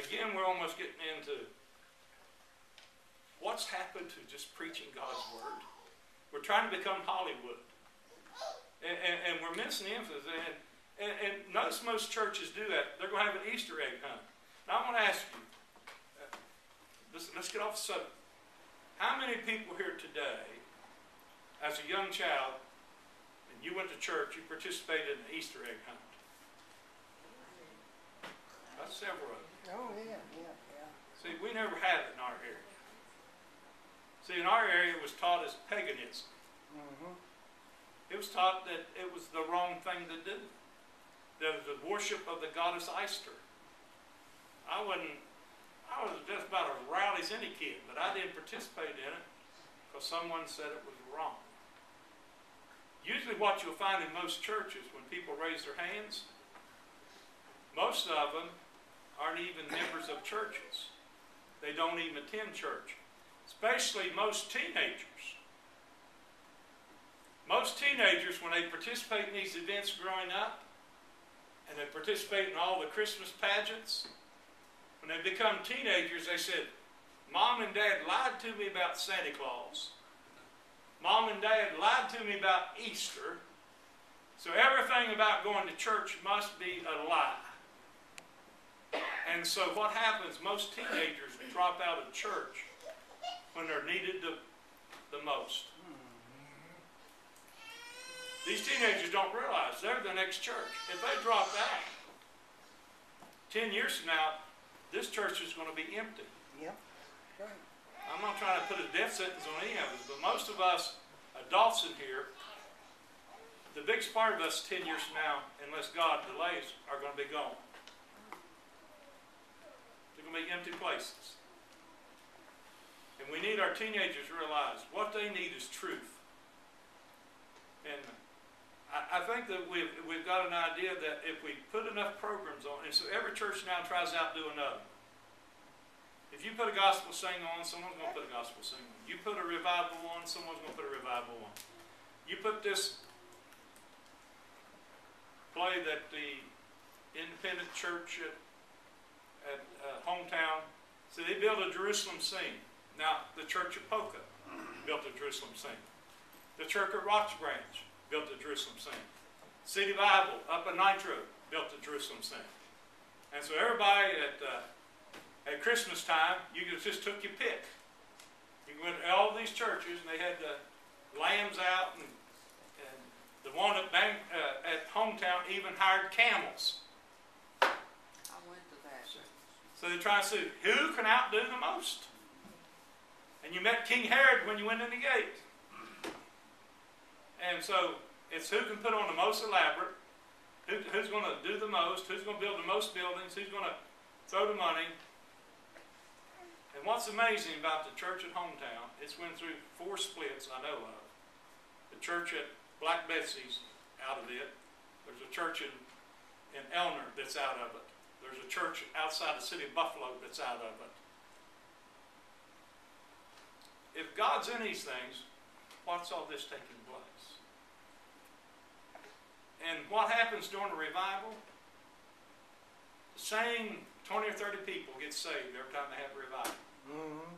again, we're almost getting into what's happened to just preaching God's Word. We're trying to become Hollywood. And we're missing the emphasis. And notice most churches do that. They're going to have an Easter egg hunt. Now I want to ask you, let's get off the subject. How many people here today, as a young child, and you went to church, you participated in the Easter egg hunt? That's several of them. Oh, yeah. See, we never had it in our area. See, in our area, it was taught as paganism. Mm-hmm. It was taught that it was the wrong thing to do. There was the worship of the goddess Easter. I was just about as rowdy as any kid, but I didn't participate in it because someone said it was wrong. Usually what you'll find in most churches, when people raise their hands, most of them aren't even members of churches. They don't even attend church. Especially most teenagers. Most teenagers, when they participate in these events growing up, and they participate in all the Christmas pageants, when they become teenagers, they said, Mom and Dad lied to me about Santa Claus. Mom and Dad lied to me about Easter. So everything about going to church must be a lie. And so what happens, most teenagers drop out of church when they're needed the most. These teenagers don't realize they're the next church. If they drop out, 10 years from now, this church is going to be empty. Yep. Right. I'm not trying to put a death sentence on any of us, but most of us adults in here, the biggest part of us 10 years from now, unless God delays, are going to be gone. They're going to be empty places. And we need our teenagers to realize what they need is truth. And I think that we've got an idea that if we put enough programs on, and so every church now tries to outdo another. If you put a gospel sing on, someone's going to put a gospel sing on. You put a revival on, someone's going to put a revival on. You put this play that the independent church at hometown, so they built a Jerusalem scene. Now, the church at Polka built a Jerusalem scene. The church at Rox Branch built a Jerusalem scene. City Bible up in Nitro built a Jerusalem scene. And so everybody at Christmas time, you just took your pick. You went to all these churches, and they had the lambs out, and the one at hometown even hired camels. I went to that. So they're trying to see who can outdo the most. And you met King Herod when you went in the gate. And so it's who can put on the most elaborate, who's going to do the most, who's going to build the most buildings, who's going to throw the money. And what's amazing about the church at hometown, it's went through 4 splits I know of. The church at Black Betsy's out of it. There's a church in Elner that's out of it. There's a church outside the city of Buffalo that's out of it. If God's in these things, what's all this taking place? And what happens during a revival? The same 20 or 30 people get saved every time they have a revival. Mm-hmm.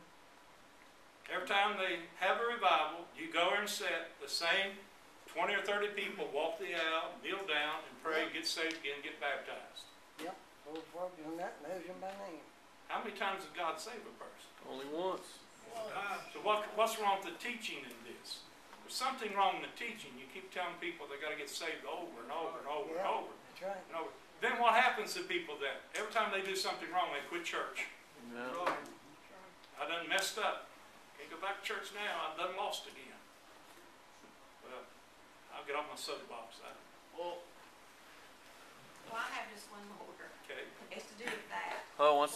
Every time they have a revival, you go and sit, the same 20 or 30 people walk the aisle, kneel down, and pray, get saved again, get baptized. Yep. Those folks on that knows him by name. How many times has God saved a person? Only once. So what's wrong with the teaching in this? There's something wrong in the teaching. You keep telling people they got to get saved over and over and over and over. That's right. And over. Then what happens to people then? Every time they do something wrong, they quit church. Yeah. I done messed up. Can't go back to church now. I done lost again. Well, I'll get off my soapbox. Well, I have just one more. Okay. It's to do with that. Oh, once